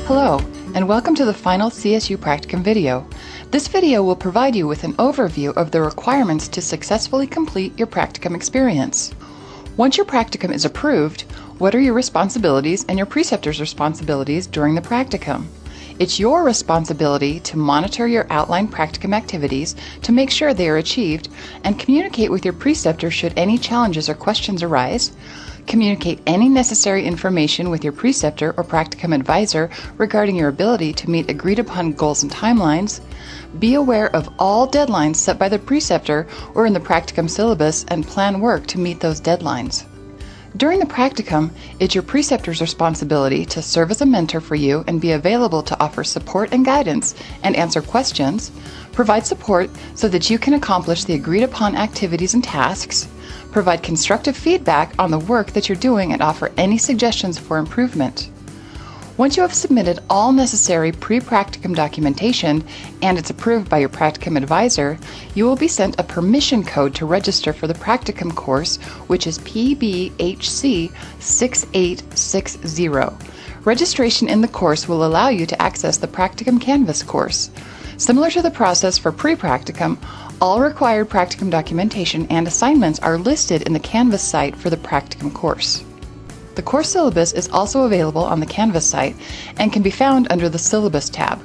Hello, and welcome to the final CSU Practicum video. This video will provide you with an overview of the requirements to successfully complete your Practicum experience. Once your Practicum is approved, what are your responsibilities and your preceptor's responsibilities during the Practicum? It's your responsibility to monitor your outlined Practicum activities to make sure they are achieved and communicate with your preceptor should any challenges or questions arise. Communicate any necessary information with your preceptor or Practicum advisor regarding your ability to meet agreed upon goals and timelines. Be aware of all deadlines set by the preceptor or in the Practicum syllabus and plan work to meet those deadlines. During the Practicum, it's your preceptor's responsibility to serve as a mentor for you and be available to offer support and guidance and answer questions, provide support so that you can accomplish the agreed upon activities and tasks, provide constructive feedback on the work that you're doing and offer any suggestions for improvement. Once you have submitted all necessary pre-Practicum documentation and it's approved by your Practicum advisor, you will be sent a permission code to register for the Practicum course, which is PBHC 6860. Registration in the course will allow you to access the Practicum Canvas course. Similar to the process for pre-Practicum, all required Practicum documentation and assignments are listed in the Canvas site for the Practicum course. The course syllabus is also available on the Canvas site and can be found under the Syllabus tab.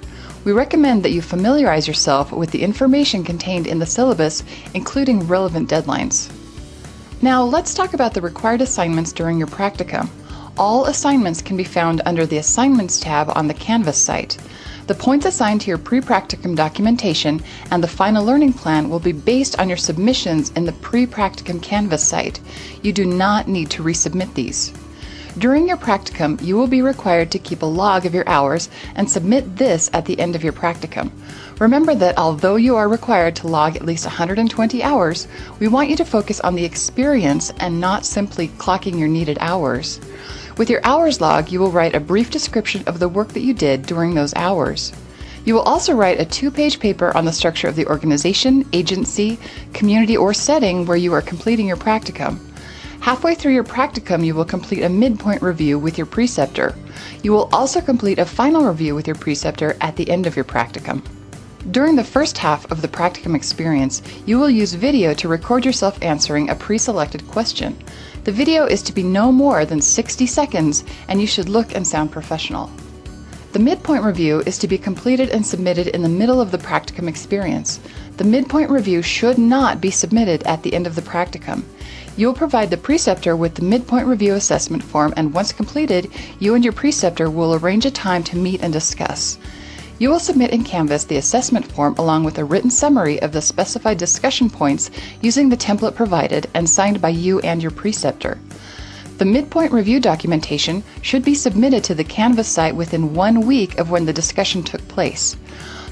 We recommend that you familiarize yourself with the information contained in the syllabus, including relevant deadlines. Now let's talk about the required assignments during your Practicum. All assignments can be found under the Assignments tab on the Canvas site. The points assigned to your pre-Practicum documentation and the final learning plan will be based on your submissions in the pre-Practicum Canvas site. You do not need to resubmit these. During your Practicum, you will be required to keep a log of your hours and submit this at the end of your Practicum. Remember that although you are required to log at least 120 hours, we want you to focus on the experience and not simply clocking your needed hours. With your hours log, you will write a brief description of the work that you did during those hours. You will also write a 2-page paper on the structure of the organization, agency, community, or setting where you are completing your Practicum. Halfway through your Practicum, you will complete a midpoint review with your preceptor. You will also complete a final review with your preceptor at the end of your Practicum. During the first half of the Practicum experience, you will use video to record yourself answering a pre-selected question. The video is to be no more than 60 seconds, and you should look and sound professional. The midpoint review is to be completed and submitted in the middle of the Practicum experience. The midpoint review should not be submitted at the end of the Practicum. You will provide the preceptor with the midpoint review assessment form, and once completed, you and your preceptor will arrange a time to meet and discuss. You will submit in Canvas the assessment form along with a written summary of the specified discussion points using the template provided and signed by you and your preceptor. The midpoint review documentation should be submitted to the Canvas site within 1 week of when the discussion took place.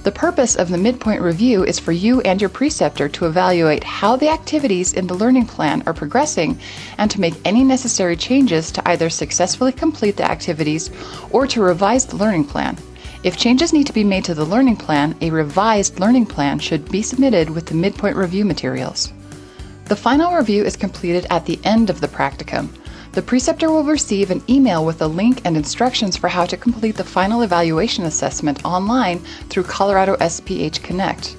The purpose of the midpoint review is for you and your preceptor to evaluate how the activities in the learning plan are progressing and to make any necessary changes to either successfully complete the activities or to revise the learning plan. If changes need to be made to the learning plan, a revised learning plan should be submitted with the midpoint review materials. The final review is completed at the end of the Practicum. The preceptor will receive an email with a link and instructions for how to complete the final evaluation assessment online through Colorado SPH Connect.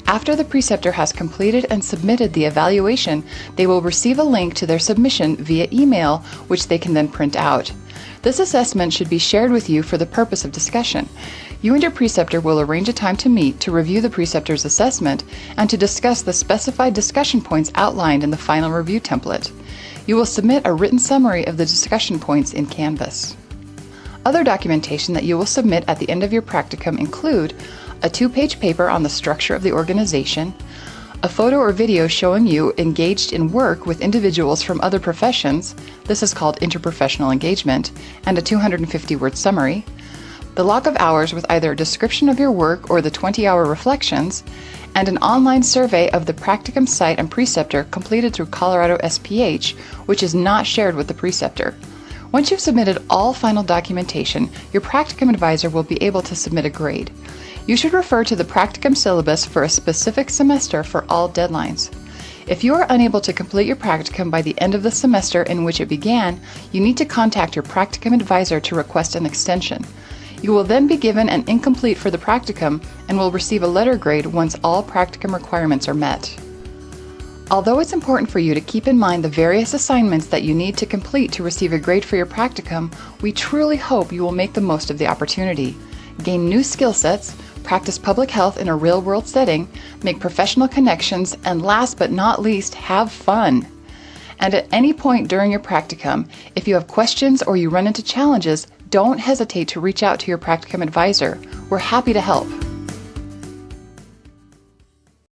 After the preceptor has completed and submitted the evaluation, they will receive a link to their submission via email, which they can then print out. This assessment should be shared with you for the purpose of discussion. You and your preceptor will arrange a time to meet to review the preceptor's assessment and to discuss the specified discussion points outlined in the final review template. You will submit a written summary of the discussion points in Canvas. Other documentation that you will submit at the end of your Practicum include a 2-page paper on the structure of the organization, a photo or video showing you engaged in work with individuals from other professions, this is called interprofessional engagement, and a 250-word summary, the log of hours with either a description of your work or the 20-hour reflections, and an online survey of the Practicum site and preceptor completed through Colorado SPH, which is not shared with the preceptor. Once you've submitted all final documentation, your Practicum advisor will be able to submit a grade. You should refer to the Practicum syllabus for a specific semester for all deadlines. If you are unable to complete your Practicum by the end of the semester in which it began, you need to contact your Practicum advisor to request an extension. You will then be given an incomplete for the practicum and will receive a letter grade once all practicum requirements are met. Although it's important for you to keep in mind the various assignments that you need to complete to receive a grade for your practicum, we truly hope you will make the most of the opportunity. Gain new skill sets, practice public health in a real-world setting, make professional connections, and last but not least, have fun. And at any point during your practicum, if you have questions or you run into challenges, don't hesitate to reach out to your practicum advisor. We're happy to help.